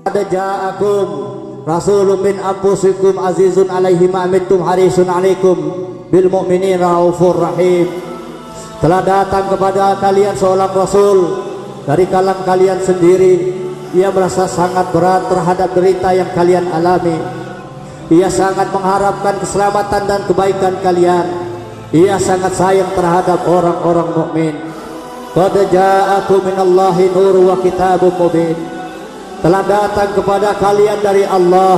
Qad ja'akum rasulun min anfusikum azizun 'alaihi ma anittum harisun 'alaikum bil mu'minina raufur rahim. Telah datang kepada kalian seorang rasul dari kalangan kalian sendiri. Ia merasa sangat berat terhadap derita yang kalian alami. Ia sangat mengharapkan keselamatan dan kebaikan kalian. Ia sangat sayang terhadap orang-orang mukmin. Qad ja'akum minallahi nurun wa kitabun mubin. Telah datang kepada kalian dari Allah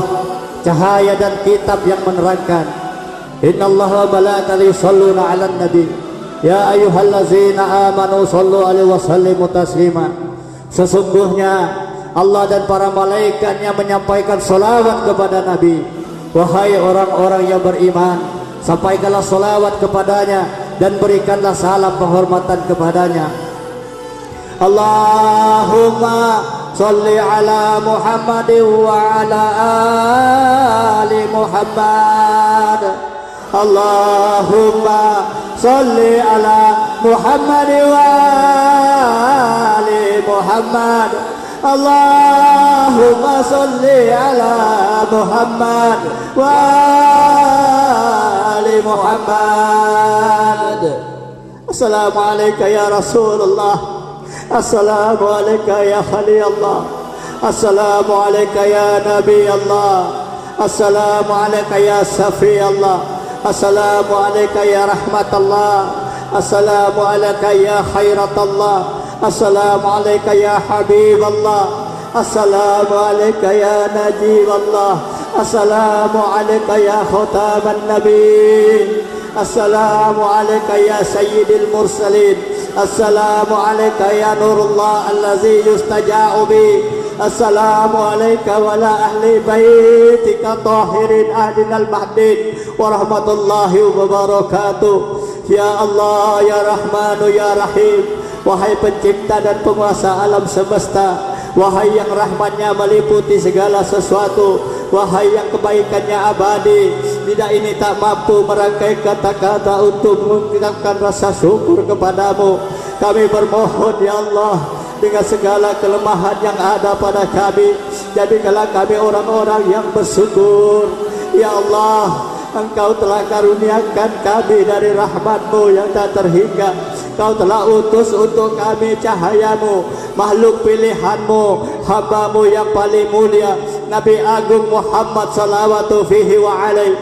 cahaya dan kitab yang menerangkan. Innallaha wa malaikatahu yusholluna 'alan nabi ya ayyuhallazina amanu shallu 'alaihi wa sallimu taslima. Sesungguhnya Allah dan para malaikatnya menyampaikan salawat kepada Nabi. Wahai orang-orang yang beriman, sampaikanlah salawat kepadanya dan berikanlah salam penghormatan kepadanya. Allahumma sholli ala Muhammadin wa ala ali Muhammad. Allahumma sholli ala Muhammadin wa ali Muhammad. Allahumma sholli ala Muhammad wa ali Muhammad. Assalamualaikum ya Rasulullah. Assalamualaikum ya Khalilullah. Assalamualaikum ya Nabi Allah. Assalamualaikum ya Safi Allah. Assalamualaikum ya rahmatullah. Assalamualaikum ya khairatullah. Assalamualaikum ya Habib Allah. Assalamualaikum ya Najib Allah. Assalamualaikum ya khataman nabi. Assalamualaikum ya sayyidil mursalin. Assalamualaikum ya nurullah allazi yustaja'u bi. Assalamualaikum wa la ahli baitika tahirin ahdinal mahdin wa rahmatullahi wa barakatuh. Ya Allah ya Rahmanu ya Rahim. Wahai pencipta dan penguasa alam semesta, wahai yang rahmatnya meliputi segala sesuatu, wahai yang kebaikannya abadi, lidah ini tak mampu merangkai kata-kata untuk mengucapkan rasa syukur kepadamu. Kami bermohon ya Allah, dengan segala kelemahan yang ada pada kami, jadikanlah kami orang-orang yang bersyukur. Ya Allah, Engkau telah karuniakan kami dari rahmat-Mu yang tak terhingga. Kau telah utus untuk kami cahayamu, makhluk pilihanmu, hamba-Mu yang paling mulia, Nabi Agung Muhammad sallallahu fihi wa alaihi.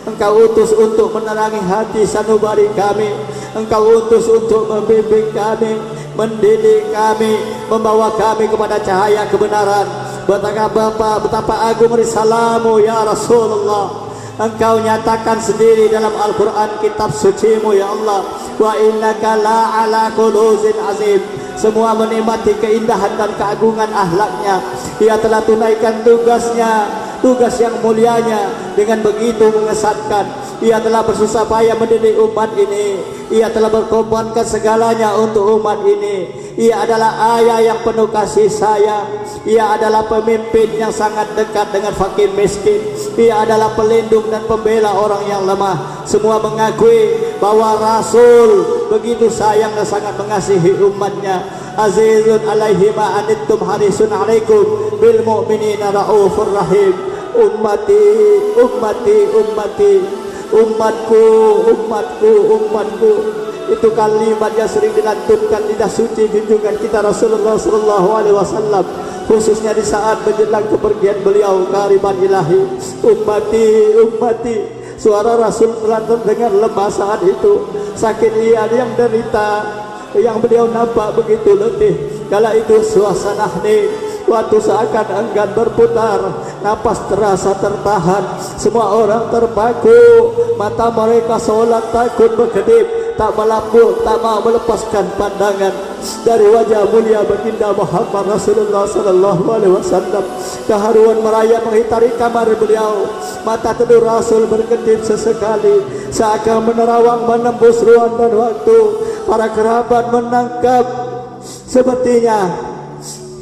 Engkau utus untuk menerangi hati sanubari kami. Engkau utus untuk membimbing kami, mendidik kami, membawa kami kepada cahaya kebenaran. Betapa agung risalamu ya Rasulullah. Engkau nyatakan sendiri dalam Al-Quran kitab suci-Mu ya Allah, wa innaka la ala kunuzin azim. Semua menikmati keindahan dan keagungan akhlaknya. Ia telah tunaikan tugasnya, tugas yang mulianya dengan begitu mengesankan. Ia telah bersusah payah mendidik umat ini. Ia telah berkorbankan segalanya untuk umat ini. Ia adalah ayah yang penuh kasih sayang. Ia adalah pemimpin yang sangat dekat dengan fakir miskin. Ia adalah pelindung dan pembela orang yang lemah. Semua mengakui bahwa Rasul begitu sayang dan sangat mengasihi umatnya. Azizun alaihi ma anittum harisun alaikum bil mu'minina raufur rahim. Ummati, ummati, ummati, umatku, umatku, umatku. Itu kalimat yang sering dilantunkan lidah suci junjungan kita Rasulullah sallallahu alaihi wasallam, khususnya di saat menjelang kepergian beliau kariban ilahi. Ummati, ummati. Suara Rasul telah terdengar lemah saat itu. Sakit ia yang derita, yang beliau nampak begitu letih. Kala itu suasana hening, waktu seakan enggan berputar, napas terasa tertahan. Semua orang terpaku, mata mereka seolah takut berkedip, tak melambung, tak mau melepaskan pandangan dari wajah mulia baginda Muhammad Rasulullah sallallahu alaihi wasallam. Keharuan merayap menghitari kamar beliau. Mata teduh Rasul berkedip sesekali, seakan menerawang menembus ruang dan waktu. Para kerabat menangkap, sepertinya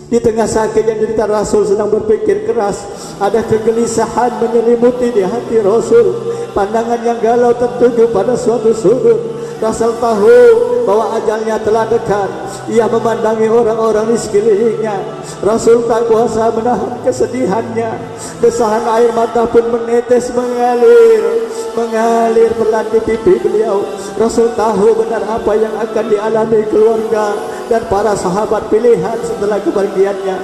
di tengah sakit yang derita Rasul sedang berpikir keras. Ada kegelisahan menyelimuti di hati Rasul. Pandangan yang galau tertuju pada suatu sudut. Rasul tahu bahwa ajalnya telah dekat. Ia memandangi orang-orang di sekelilingnya. Rasul tak kuasa menahan kesedihannya. Desahan air mata pun menetes mengalir pelan di pipi beliau. Rasul tahu benar apa yang akan dialami keluarga dan para sahabat pilihan setelah kepergiannya.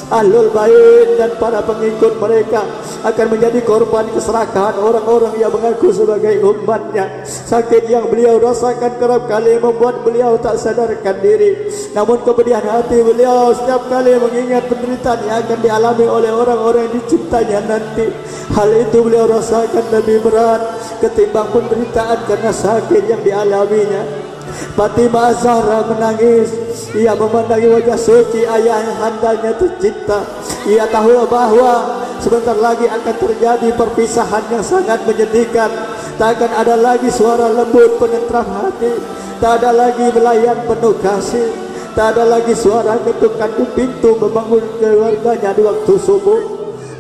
Ahlul Bait dan para pengikut mereka akan menjadi korban keserakahan orang-orang yang mengaku sebagai umatnya. Sakit yang beliau rasakan kerap kali membuat beliau tak sadarkan diri. Namun kepedihan hati beliau setiap kali mengingat penderitaan yang akan dialami oleh orang-orang yang dicintanya nanti. Hal itu beliau rasakan lebih berat ketimbang penderitaan karena sakit yang dialaminya. Fatimah Zahra menangis. Ia memandangi wajah suci ayah yang handalnya tercinta. Ia tahu bahwa sebentar lagi akan terjadi perpisahan yang sangat menyedihkan. Tak akan ada lagi suara lembut penentram hati. Tak ada lagi belayan penuh kasih. Tak ada lagi suara ketukan di pintu membangun keluarganya di waktu subuh.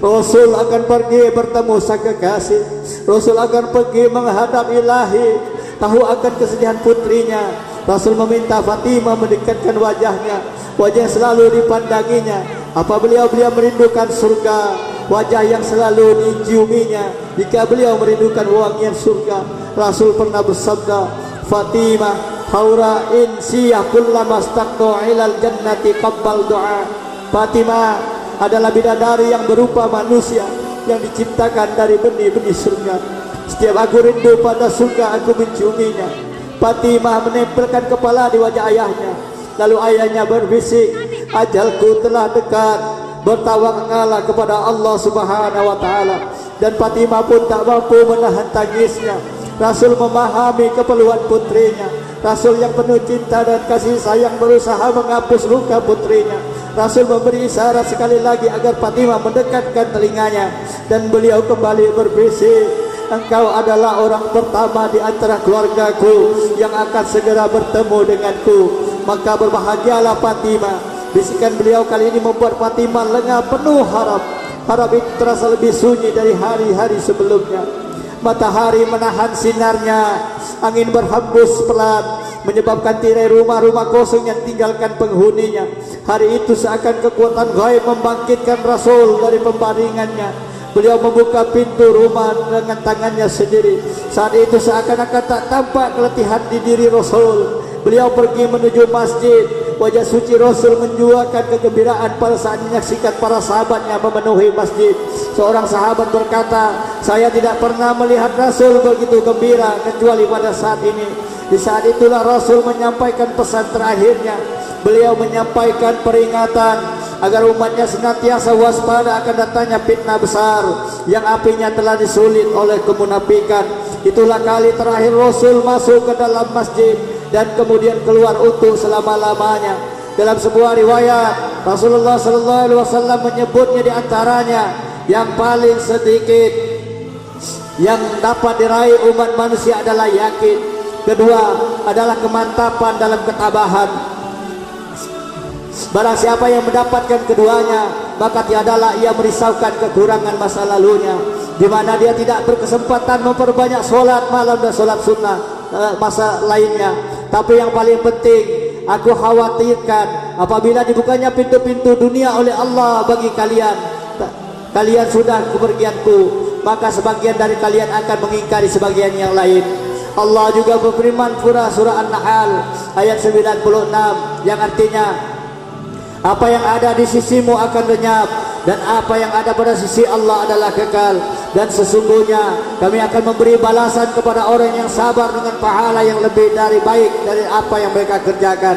Rasul akan pergi bertemu sang kekasih. Rasul akan pergi menghadap Ilahi. Tahu akan kesedihan putrinya. Rasul meminta Fatimah mendekatkan wajahnya, wajah yang selalu dipandanginya. Apa beliau merindukan surga, wajah yang selalu diciuminya. Jika beliau merindukan wangian surga, Rasul pernah bersabda, Fatimah haura insiyah kullama staqna ilal jannati qabbal doa. Fatimah adalah bidadari yang berupa manusia yang diciptakan dari benih-benih surga. Setiap aku rindu pada surga, aku menciuminya. Fatimah menempelkan kepala di wajah ayahnya. Lalu ayahnya berbisik, ajalku telah dekat. Bertawakkallah kepada Allah Subhanahu wa taala. Dan Fatimah pun tak mampu menahan tangisnya. Rasul memahami keperluan putrinya. Rasul yang penuh cinta dan kasih sayang berusaha menghapus luka putrinya. Rasul memberi isyarat sekali lagi agar Fatimah mendekatkan telinganya. Dan beliau kembali berbisik, engkau adalah orang pertama di antara keluargaku yang akan segera bertemu denganku. Maka berbahagialah Fatimah. Bisikan beliau kali ini membuat Fatimah lengah penuh harap. Harap itu terasa lebih sunyi dari hari-hari sebelumnya. Matahari menahan sinarnya, angin berhembus pelan, menyebabkan tirai rumah-rumah kosong yang tinggalkan penghuninya. Hari itu seakan kekuatan gaib membangkitkan Rasul dari pembaringannya. Beliau membuka pintu rumah dengan tangannya sendiri. Saat itu seakan-akan tak tampak keletihan di diri Rasul. Beliau pergi menuju masjid. Wajah suci Rasul menjuakan kegembiraan pada saat menyaksikan para sahabatnya memenuhi masjid. Seorang sahabat berkata, saya tidak pernah melihat Rasul begitu gembira kecuali pada saat ini. Di saat itulah Rasul menyampaikan pesan terakhirnya. Beliau menyampaikan peringatan agar umatnya senantiasa waspada akan datangnya fitnah besar yang apinya telah disulit oleh kemunafikan. Itulah kali terakhir Rasul masuk ke dalam masjid dan kemudian keluar untuk selama-lamanya. Dalam sebuah riwayat, Rasulullah SAW menyebutnya di antaranya yang paling sedikit yang dapat diraih umat manusia adalah yakin. Kedua adalah kemantapan dalam ketabahan. Barang siapa yang mendapatkan keduanya, maka tiadalah ia merisaukan kekurangan masa lalunya, di mana dia tidak berkesempatan memperbanyak solat malam dan solat sunnah masa lainnya. Tapi yang paling penting, aku khawatirkan apabila dibukanya pintu-pintu dunia oleh Allah bagi kalian, kalian sudah kepergianku, maka sebagian dari kalian akan mengingkari sebagian yang lain. Allah juga berfirman surah An-Nahl ayat 96 yang artinya, apa yang ada di sisimu akan lenyap dan apa yang ada pada sisi Allah adalah kekal. Dan sesungguhnya kami akan memberi balasan kepada orang yang sabar dengan pahala yang lebih dari baik dari apa yang mereka kerjakan.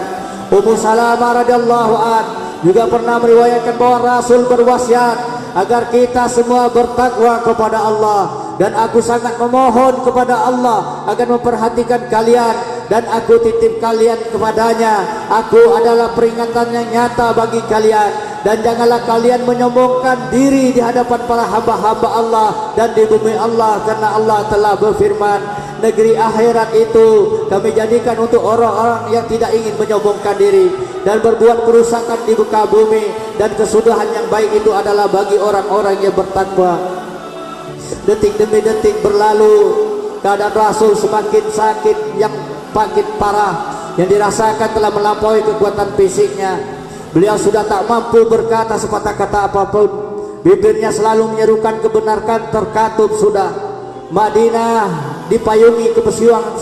Ummu Salamah radhiyallahu an juga pernah meriwayatkan bahwa Rasul berwasiat agar kita semua bertakwa kepada Allah. Dan aku sangat memohon kepada Allah agar memperhatikan kalian, dan aku titip kalian kepadanya. Aku adalah peringatan yang nyata bagi kalian, dan janganlah kalian menyombongkan diri di hadapan para hamba-hamba Allah dan di bumi Allah, karena Allah telah berfirman, negeri akhirat itu kami jadikan untuk orang-orang yang tidak ingin menyombongkan diri dan berbuat kerusakan di muka bumi, dan kesudahan yang baik itu adalah bagi orang-orang yang bertakwa. Detik demi detik berlalu, keadaan Rasul semakin sakit yang sakit parah yang dirasakan telah melampaui kekuatan fisiknya. Beliau sudah tak mampu berkata sepatah kata apapun. Bibirnya selalu menyerukan kebenaran, terkatup sudah. Madinah dipayungi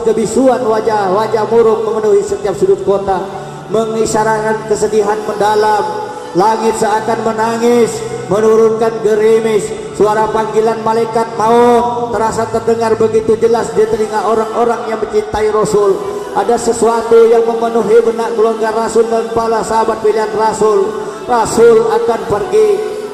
kebisuan wajah-wajah murung memenuhi setiap sudut kota, mengisyaratkan kesedihan mendalam. Langit seakan menangis, menurunkan gerimis. Suara panggilan malaikat maut terasa terdengar begitu jelas di telinga orang-orang yang mencintai Rasul. Ada sesuatu yang memenuhi benak keluarga Rasul dan para sahabat pilihan Rasul. Rasul akan pergi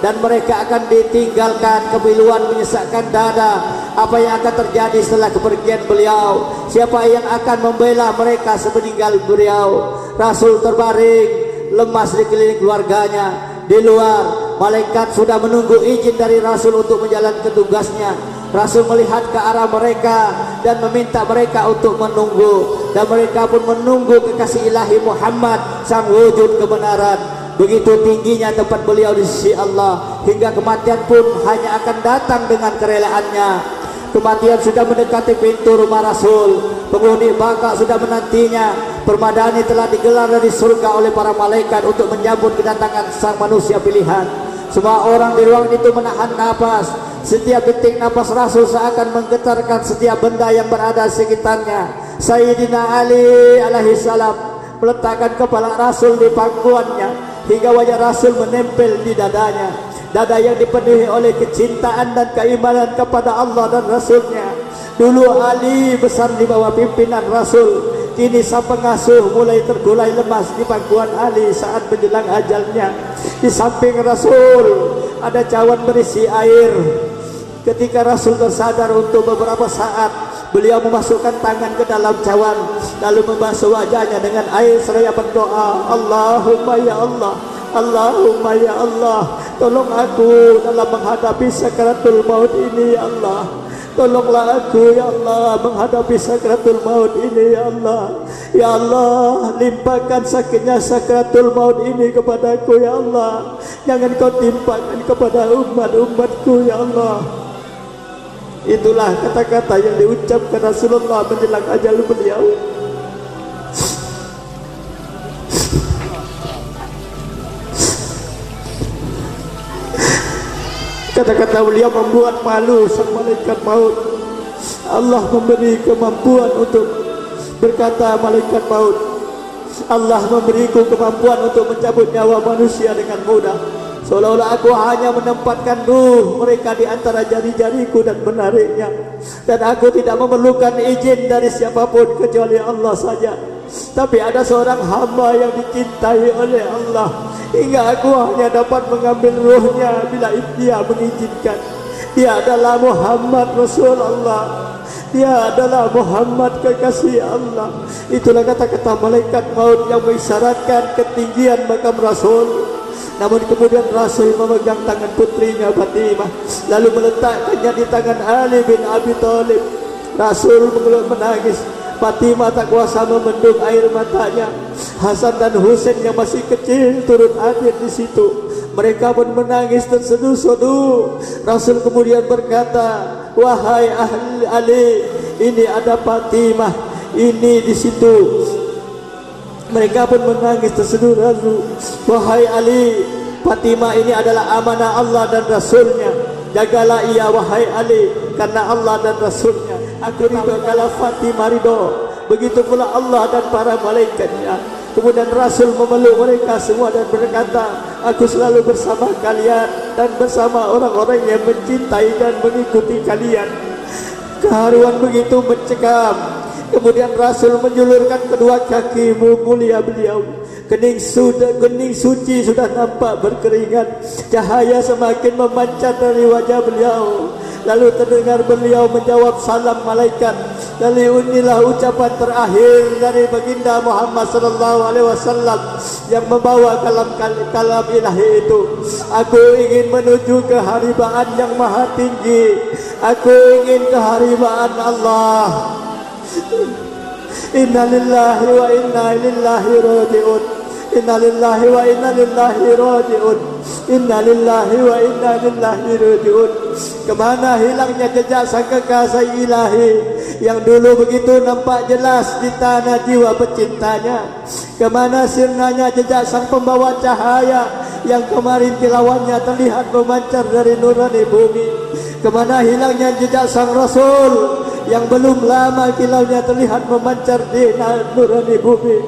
dan mereka akan ditinggalkan. Kepiluan menyesakkan dada. Apa yang akan terjadi setelah kepergian beliau? Siapa yang akan membela mereka sepeninggal beliau? Rasul terbaring lemas di keliling keluarganya. Di luar, malaikat sudah menunggu izin dari Rasul untuk menjalankan tugasnya. Rasul melihat ke arah mereka dan meminta mereka untuk menunggu, dan mereka pun menunggu kekasih ilahi Muhammad, sang wujud kebenaran. Begitu tingginya tempat beliau di sisi Allah, hingga kematian pun hanya akan datang dengan kerelaannya. Kematian sudah mendekati pintu rumah Rasul. Penghuni baka sudah menantinya. Permadani telah digelar dari surga oleh para malaikat untuk menyambut kedatangan sang manusia pilihan. Semua orang di ruangan itu menahan napas. Setiap detik napas Rasul seakan menggetarkan setiap benda yang berada di sekitarnya. Sayyidina Ali alaihi salam meletakkan kepala Rasul di pangkuannya hingga wajah Rasul menempel di dadanya. Dada yang dipenuhi oleh kecintaan dan keimanan kepada Allah dan Rasulnya. Dulu Ali besar di bawah pimpinan Rasul. Kini sang pengasuh mulai tergulai lemas di pangkuan Ali saat menjelang ajalnya. Di samping Rasul ada cawan berisi air. Ketika Rasul tersadar untuk beberapa saat, beliau memasukkan tangan ke dalam cawan lalu membasuh wajahnya dengan air seraya berdoa, Allahumma ya Allah, Allahumma ya Allah, tolong aku dalam menghadapi sakaratul maut ini ya Allah. Tolonglah aku ya Allah menghadapi sakaratul maut ini ya Allah. Ya Allah, limpahkan sakitnya sakaratul maut ini kepadaku ya Allah. Jangan kau timpakan kepada umat-umatku ya Allah. Itulah kata-kata yang diucapkan Rasulullah menjelang ajal beliau. Kata-kata beliau membuat malu sang malaikat maut. Allah memberi kemampuan untuk berkata malaikat maut, Allah memberiku kemampuan untuk mencabut nyawa manusia dengan mudah. Seolah-olah aku hanya menempatkan ruh mereka di antara jari-jariku dan menariknya. Dan aku tidak memerlukan izin dari siapapun kecuali Allah saja. Tapi ada seorang hamba yang dicintai oleh Allah, hingga aku hanya dapat mengambil ruhnya bila dia mengizinkan. Dia adalah Muhammad Rasulullah. Dia adalah Muhammad kekasih Allah. Itulah kata-kata malaikat maut yang mengisyaratkan ketinggian makam Rasul. Namun kemudian Rasul memegang tangan putrinya Fatimah, lalu meletakkannya di tangan Ali bin Abi Thalib. Rasul menangis. Fatimah tak kuasa membendung air matanya. Hasan dan Husain yang masih kecil turut hadir di situ. Mereka pun menangis terseduh-seduh. Rasul kemudian berkata, wahai ahli Ali, ini ada Fatimah, ini di situ. Mereka pun menangis terseduh-seduh. Wahai Ali, Fatimah ini adalah amanah Allah dan Rasulnya. Jagalah ia wahai Ali, karena Allah dan Rasulnya. Aku ridho kalau Fatimah ridho. Begitu pula Allah dan para malaikatnya. Kemudian Rasul memeluk mereka semua dan berkata, aku selalu bersama kalian dan bersama orang-orang yang mencintai dan mengikuti kalian. Keharuan begitu mencekam. Kemudian Rasul menjulurkan kedua kaki mulia beliau. Kening suci sudah nampak berkeringat. Cahaya semakin memancar dari wajah beliau. Lalu terdengar beliau menjawab salam malaikat. Lalu inilah ucapan terakhir dari baginda Muhammad sallallahu alaihi wasallam yang membawa kalam ilahi itu. Aku ingin menuju keharibaan yang maha tinggi. Aku ingin keharibaan Allah. Inna lillahi wa inna ilaihi raji'un. Inna lillahi wa inna ilaihi raji'un. Inna lillahi wa inna ilaihi raji'un. Kemana hilangnya jejak sang kekasih ilahi yang dulu begitu nampak jelas di tanah jiwa pecintanya? Kemana sirnanya jejak sang pembawa cahaya yang kemarin kilauannya terlihat memancar dari nurani bumi? Kemana hilangnya jejak sang Rasul yang belum lama kilaunya terlihat memancar di nurani bumi?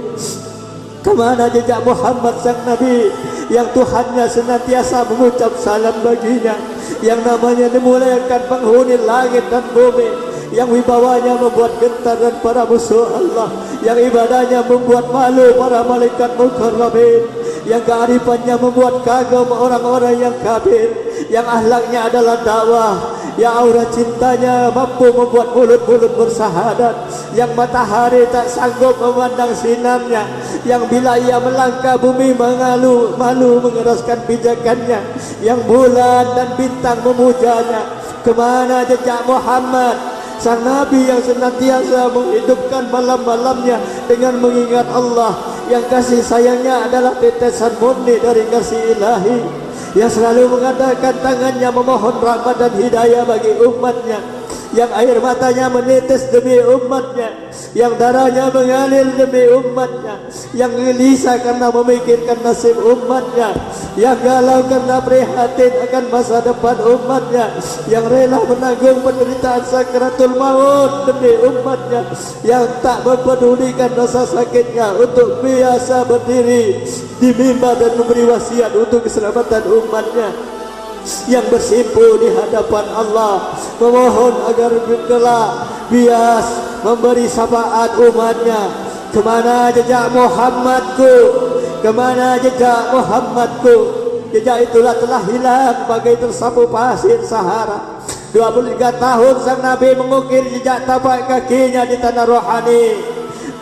Kemana jejak Muhammad sang Nabi yang Tuhannya senantiasa mengucap salam baginya, yang namanya dimuliakan penghuni langit dan bumi, yang wibawanya membuat gentar dan para musuh Allah, yang ibadahnya membuat malu para malaikat mukarrabin, yang kearifannya membuat kagum orang-orang yang kafir, yang akhlaknya adalah dakwah, yang aura cintanya mampu membuat mulut-mulut bersahadat, yang matahari tak sanggup memandang sinarnya, yang bila ia melangkah bumi malu mengeraskan pijakannya, yang bulan dan bintang memujanya. Kemana jejak Muhammad sang Nabi yang senantiasa menghidupkan malam-malamnya dengan mengingat Allah, yang kasih sayangnya adalah tetesan murni dari kasih ilahi, yang selalu mengadakan tangannya memohon rahmat dan hidayah bagi umatnya, yang air matanya menetes demi umatnya, yang darahnya mengalir demi umatnya, yang gelisah karena memikirkan nasib umatnya, yang galau karena prihatin akan masa depan umatnya, yang rela menanggung penderitaan sakaratul maut demi umatnya, yang tak mempedulikan rasa sakitnya untuk biasa berdiri di mimbar dan memberi wasiat untuk keselamatan umatnya, yang bersimpu di hadapan Allah memohon agar kelak bias memberi syafaat umatnya. Kemana jejak Muhammadku? Kemana jejak Muhammadku? Jejak itulah telah hilang bagai tersapu pasir Sahara. 23 tahun sang Nabi mengukir jejak tapak kakinya di tanah rohani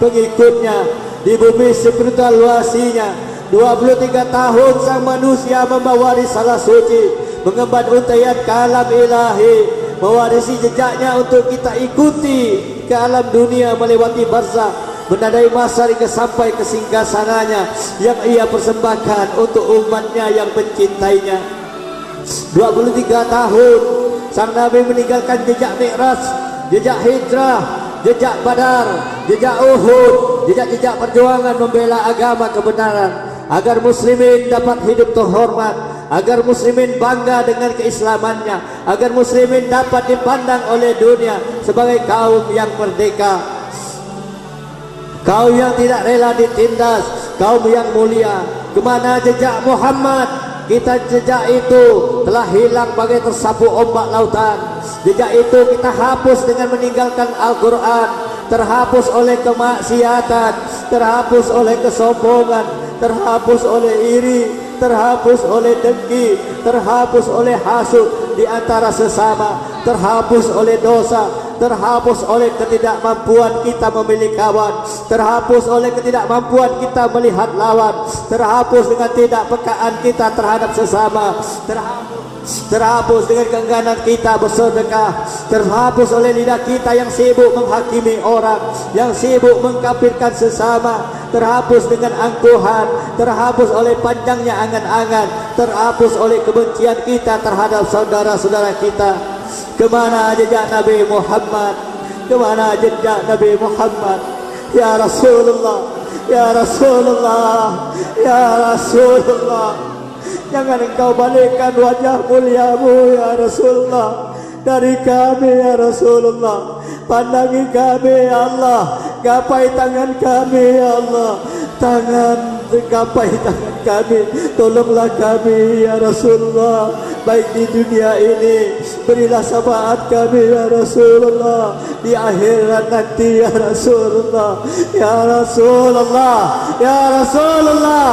pengikutnya, di bumi spiritual luasinya. 23 tahun sang manusia membawa risalah suci, mengemban untaian kalam ilahi, mewarisi jejaknya untuk kita ikuti ke alam dunia melewati barzakh, menandai masa hingga sampai ke singgasananya yang ia persembahkan untuk umatnya yang mencintainya. 23 tahun sang Nabi meninggalkan jejak Mi'raj, jejak hijrah, jejak Badar, jejak Uhud, jejak-jejak perjuangan membela agama kebenaran, agar muslimin dapat hidup terhormat, agar muslimin bangga dengan keislamannya, agar muslimin dapat dipandang oleh dunia sebagai kaum yang merdeka, kaum yang tidak rela ditindas, kaum yang mulia. Kemana jejak Muhammad? Kita jejak itu telah hilang bagai tersapu ombak lautan. Jejak itu kita hapus dengan meninggalkan Al-Quran, terhapus oleh kemaksiatan, terhapus oleh kesombongan, terhapus oleh iri, terhapus oleh dengki, terhapus oleh hasud di antara sesama, terhapus oleh dosa, terhapus oleh ketidakmampuan kita memilih kawan, terhapus oleh ketidakmampuan kita melihat lawan, terhapus dengan ketidakpekaan kita terhadap sesama, terhapus dengan keengganan kita bersedekah, terhapus oleh lidah kita yang sibuk menghakimi orang, yang sibuk mengkafirkan sesama, terhapus dengan angkuhan, terhapus oleh panjangnya angan-angan, terhapus oleh kebencian kita terhadap saudara-saudara kita. Kemana jejak Nabi Muhammad? Kemana jejak Nabi Muhammad? Ya Rasulullah, ya Rasulullah, ya Rasulullah, jangan engkau balikkan wajah muliamu ya Rasulullah dari kami ya Rasulullah. Pandangi kami ya Allah, gapai tangan kami ya Allah, gapai tangan kami, tolonglah kami ya Rasulullah, baik di dunia ini, berilah syafaat kami ya Rasulullah, di akhirat nanti ya Rasulullah, ya Rasulullah, ya Rasulullah,